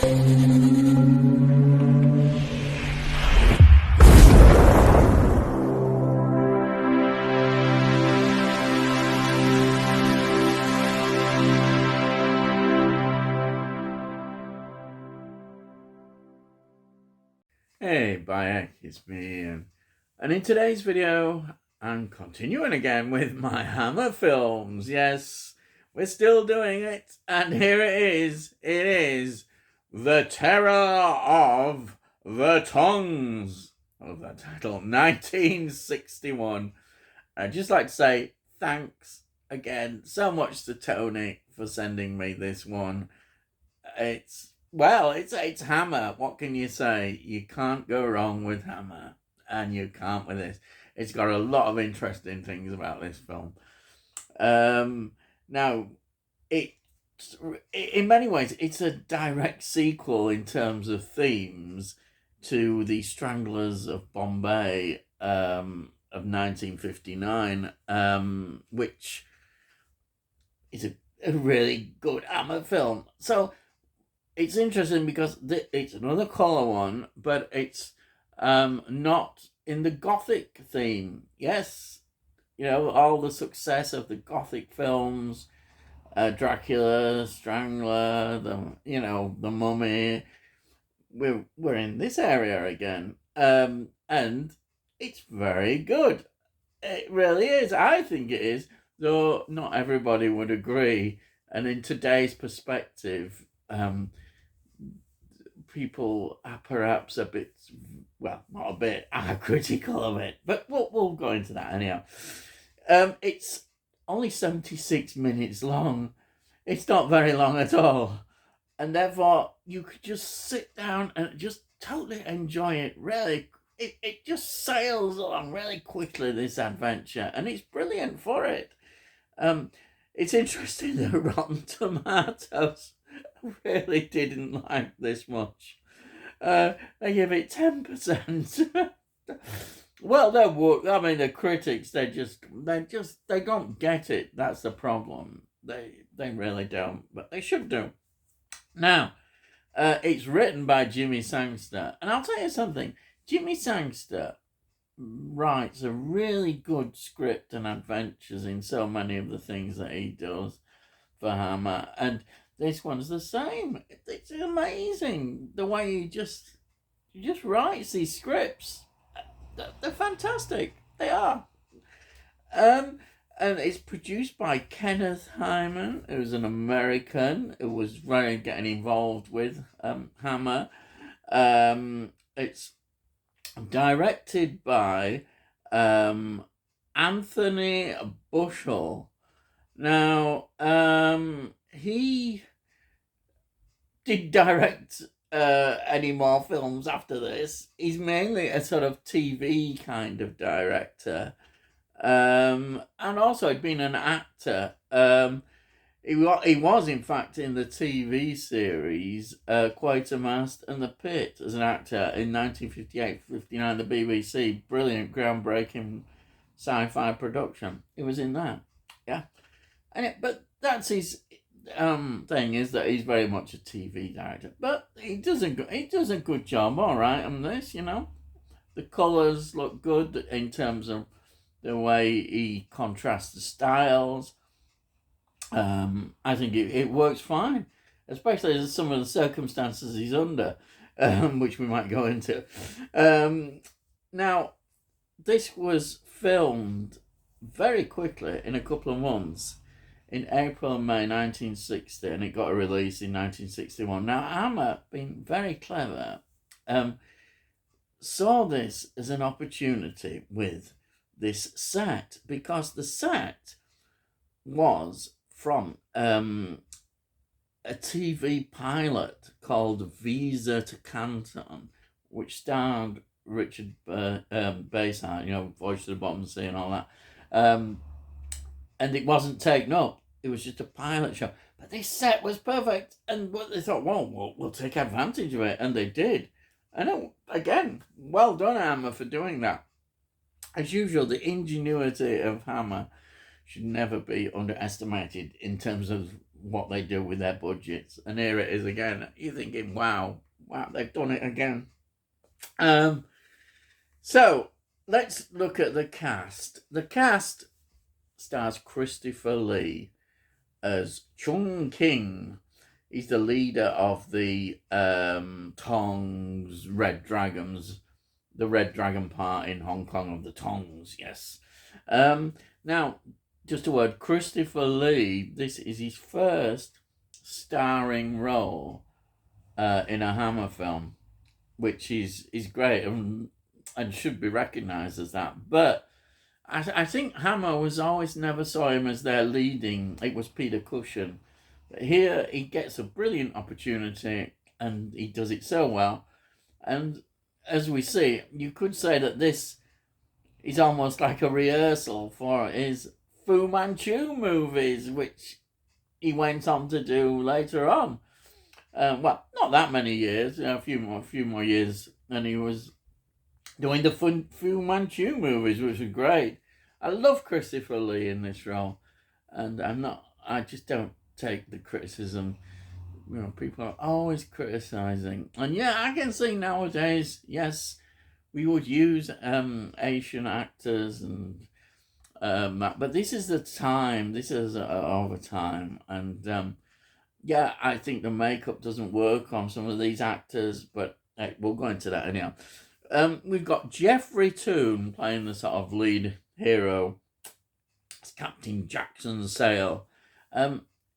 Hey, Bayek, it's me, and in today's video, I'm continuing again with my Hammer films. Yes, we're still doing it, and here it is. It is The Terror of the Tongs. I love that title. 1961. I'd just like to say thanks again so much to Tony for sending me this one. It's Hammer. What can you say? You can't go wrong with Hammer, and you can't with this. It's got a lot of interesting things about this film. Now, in many ways, it's a direct sequel in terms of themes to The Stranglers of Bombay of 1959, which is a really good Hammer film. So it's interesting because it's another colour one, but it's not in the Gothic theme. Yes, all the success of the Gothic films, Dracula, Strangler, the Mummy. We're in this area again, and it's very good. It really is. I think it is, though not everybody would agree. And in today's perspective, people are perhaps a bit, well, not a bit, are critical of it, but we'll go into that anyhow. It's only 76 minutes long. It's not very long at all, and therefore you could just sit down and just totally enjoy it. Really, it just sails along really quickly, this adventure, and it's brilliant for it. It's interesting that Rotten Tomatoes really didn't like this much. They give it 10%. Well, the critics, they don't get it. That's the problem. They really don't, but they should do. Now, it's written by Jimmy Sangster, and I'll tell you something. Jimmy Sangster writes a really good script and adventures in so many of the things that he does for Hammer, and this one's the same. It's amazing the way he just writes these scripts. They're fantastic. They are. And it's produced by Kenneth Hyman, who's an American who was really getting involved with Hammer. It's directed by Anthony Bushell. Now, he did direct any more films after this. He's mainly a sort of TV kind of director. And also he'd been an actor. He was, in fact, in the TV series Quatermass and the Pit as an actor in 1958-59, the BBC. Brilliant, groundbreaking sci-fi production. He was in that. Yeah. But that's his thing, is that he's very much a TV director. But he does a good job, all right, on this, The colours look good in terms of the way he contrasts the styles. I think it works fine, especially as some of the circumstances he's under, which we might go into. Now, this was filmed very quickly in a couple of months, in April and May 1960, and it got a release in 1961. Now, Hammer, being very clever, saw this as an opportunity with this set, because the set was from a TV pilot called Visa to Canton, which starred Richard Basehart, Voice to the Bottom of the Sea and all that. And it wasn't taken up. It was just a pilot show. But this set was perfect. And they thought, well, we'll take advantage of it. And they did. And again, well done, Hammer, for doing that. As usual, the ingenuity of Hammer should never be underestimated in terms of what they do with their budgets. And here it is again. You're thinking, wow, they've done it again. So let's look at the cast. The cast stars Christopher Lee as Chung King. He's the leader of the Tongs Red Dragons, the Red Dragon part in Hong Kong of the Tongs, yes. Now, just a word, Christopher Lee, this is his first starring role in a Hammer film, which is great and should be recognised as that. But I think Hammer was always never saw him as their leading. It was Peter Cushing. But here he gets a brilliant opportunity and he does it so well. And as we see, you could say that this is almost like a rehearsal for his Fu Manchu movies, which he went on to do later on. Well, not that many years, a few more years, and he was doing the Fu Manchu movies, which was great. I love Christopher Lee in this role, and I just don't take the criticism. You know, people are always criticizing, and yeah, I can see nowadays, yes, we would use Asian actors and but this is the time. This is over time, and yeah, I think the makeup doesn't work on some of these actors, but we'll go into that anyhow. We've got Jeffrey Toone playing the sort of lead hero. It's Captain Jackson Sale.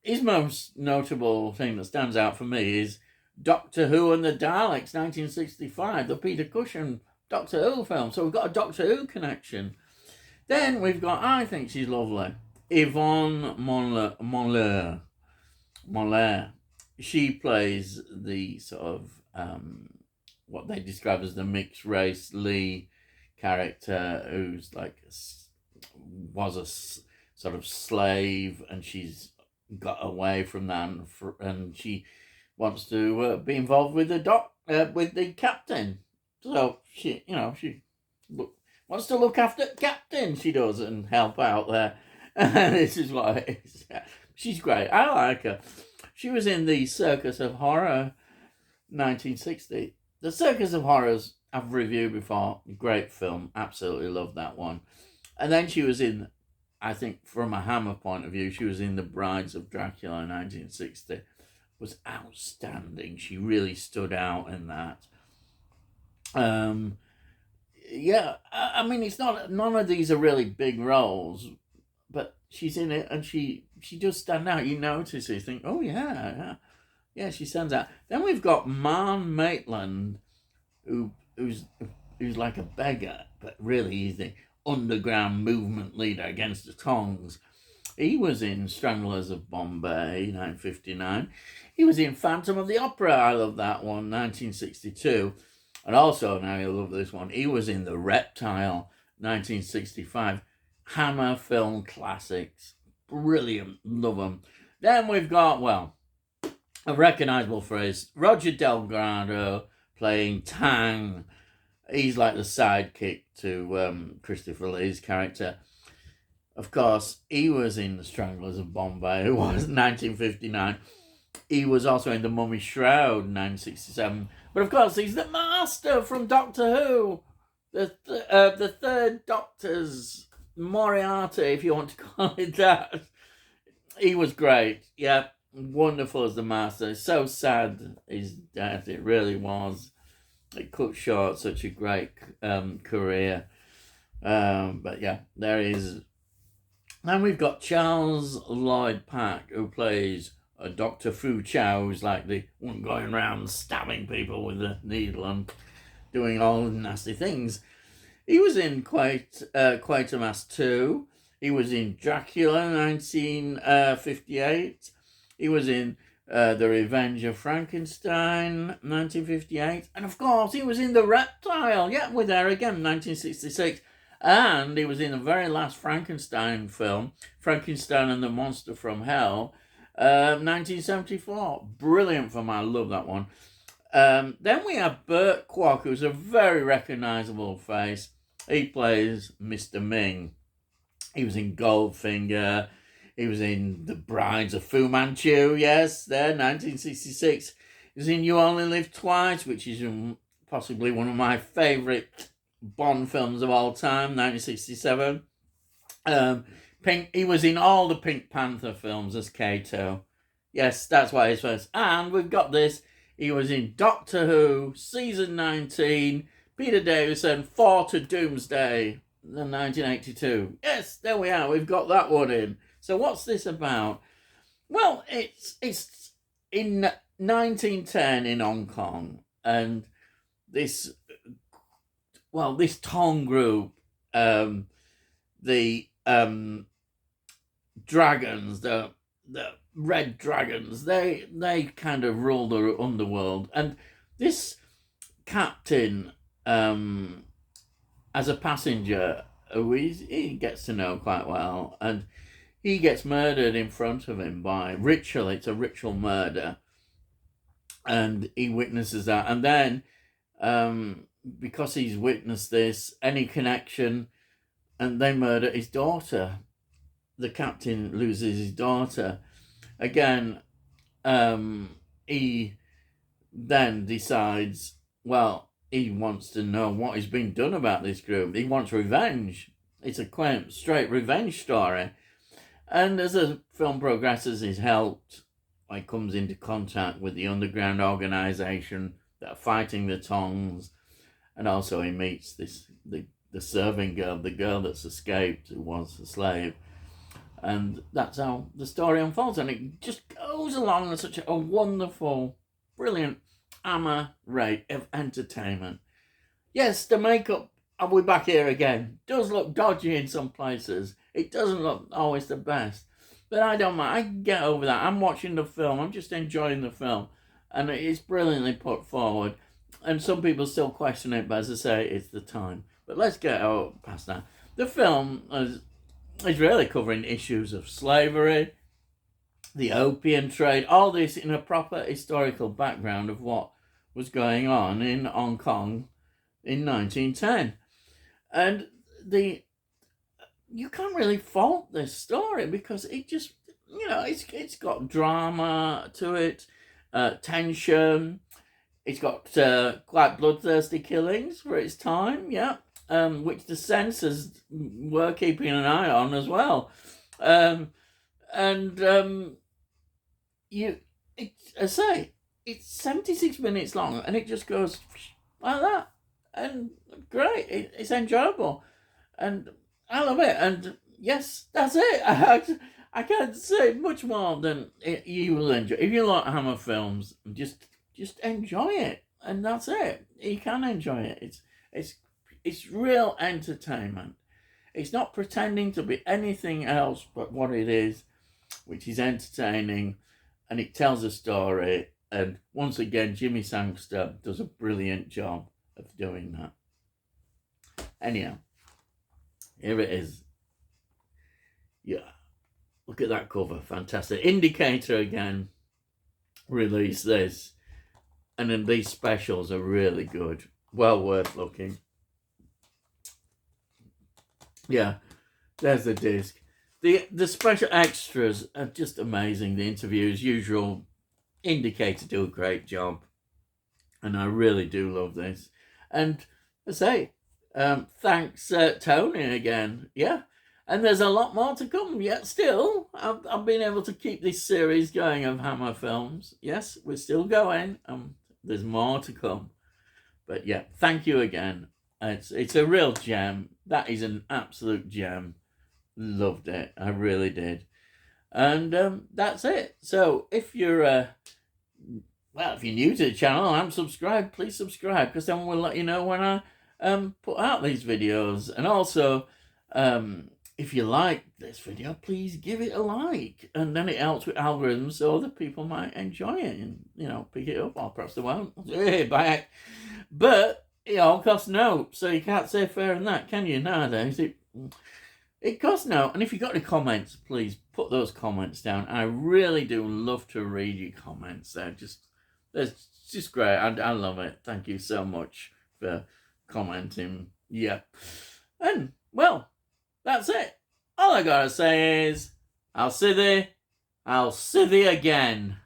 His most notable thing that stands out for me is Doctor Who and the Daleks, 1965, the Peter Cushing Doctor Who film. So we've got a Doctor Who connection. Then we've got, I think she's lovely, Yvonne Moller. She plays the sort of what they describe as the mixed race Lee character, who's like was a sort of slave, and she's got away from that, and she wants to be involved with the captain. So she wants to look after captain. She does, and help out there. This is what it is. She's great. I like her. She was in the Circus of Horror, 1960. The Circus of Horrors I've reviewed before. Great film. Absolutely love that one. And then she was in, I think from a Hammer point of view, she was in The Brides of Dracula in 1960. Was outstanding. She really stood out in that. Yeah, I mean, it's not, none of these are really big roles, but she's in it and she does stand out. You notice it, you think, oh yeah, she stands out. Then we've got Marn Maitland, who's like a beggar, but really he's the underground movement leader against the Tongs. He was in Stranglers of Bombay, 1959. He was in Phantom of the Opera, I love that one, 1962. And also, now you'll love this one, he was in The Reptile, 1965. Hammer film classics. Brilliant, love them. Then we've got, well, a recognisable phrase, Roger Delgado playing Tang. He's like the sidekick to Christopher Lee's character. Of course, he was in The Stranglers of Bombay, who was 1959. He was also in The Mummy Shroud, 1967. But of course, he's the master from Doctor Who. The third Doctor's Moriarty, if you want to call it that. He was great. Yeah, wonderful as the master. So sad his death. It really was. It cut short such a great career. But yeah, there he is. Then we've got Charles Lloyd Pack, who plays Dr. Fu Chow, who's like the one going around stabbing people with a needle and doing all nasty things. He was in Quatermass 2. He was in Dracula, 1958. He was in The Revenge of Frankenstein, 1958. And of course, he was in The Reptile. Yeah, we're there again, 1966. And he was in the very last Frankenstein film, Frankenstein and the Monster from Hell, 1974. Brilliant film. I love that one. Then we have Burt Kwok, who's a very recognisable face. He plays Mr. Ming. He was in Goldfinger. He was in The Brides of Fu Manchu, yes, there, 1966. He was in You Only Live Twice, which is possibly one of my favourite Bond films of all time, 1967. He was in all the Pink Panther films as Kato. Yes, that's why he's first. And we've got this. He was in Doctor Who, Season 19, Peter Davison, 4 to Doomsday, 1982. Yes, there we are. We've got that one in. So what's this about? Well, it's in 1910 in Hong Kong, and this Tong group, the dragons, the red dragons, they kind of rule the underworld, and this captain, as a passenger, who he gets to know quite well, and he gets murdered in front of him by ritual. It's a ritual murder, and he witnesses that, and then because he's witnessed this, any connection, and they murder his daughter. The captain loses his daughter. Again, he then decides, well, he wants to know what has been done about this group. He wants revenge. It's a straight revenge story. And as the film progresses, he's helped. He comes into contact with the underground organisation that are fighting the Tongs. And also he meets the serving girl, the girl that's escaped, who was a slave. And that's how the story unfolds. And it just goes along at such a wonderful, brilliant amateur rate of entertainment. Yes, the makeup, are we back here again, does look dodgy in some places. It doesn't look always the best. But I don't mind. I can get over that. I'm watching the film. I'm just enjoying the film. And it's brilliantly put forward. And some people still question it, but as I say, it's the time. But let's get past that. The film is really covering issues of slavery, the opium trade, all this in a proper historical background of what was going on in Hong Kong in 1910. And you can't really fault this story because it just, it's got drama to it, tension. It's got quite bloodthirsty killings for its time, yeah, which the censors were keeping an eye on as well. It's 76 minutes long, and it just goes like that, and great. It's enjoyable, and I love it. And yes, that's it. I can't say much more than you will enjoy. If you like Hammer films, just enjoy it, and that's it. You can enjoy it. It's real entertainment. It's not pretending to be anything else but what it is, which is entertaining, and it tells a story. And once again, Jimmy Sangster does a brilliant job of doing that. Anyhow, here it is. Yeah, look at that cover, fantastic. Indicator again released this. And then these specials are really good. Well worth looking. Yeah, there's the disc. The special extras are just amazing. The interviews, usual. Indicator do a great job. And I really do love this. And I say, thanks Tony again. Yeah. And there's a lot more to come yet still. I've been able to keep this series going of Hammer films. Yes, we're still going. There's more to come. But yeah, thank you again. It's a real gem. That is an absolute gem. Loved it. I really did. And that's it. So if you're if you're new to the channel and haven't subscribed, please subscribe, because then we'll let you know when I put out these videos. And also, if you like this video, please give it a like, and then it helps with algorithms so other people might enjoy it and, pick it up, or perhaps they won't. Back. But it all costs no, so you can't say fairer than that, can you, nowadays? It costs no. And if you've got any comments, please put those comments down. I really do love to read your comments. It's just great. I love it. Thank you so much for commenting. Yeah. And, well, that's it. All I gotta say is, I'll see thee again.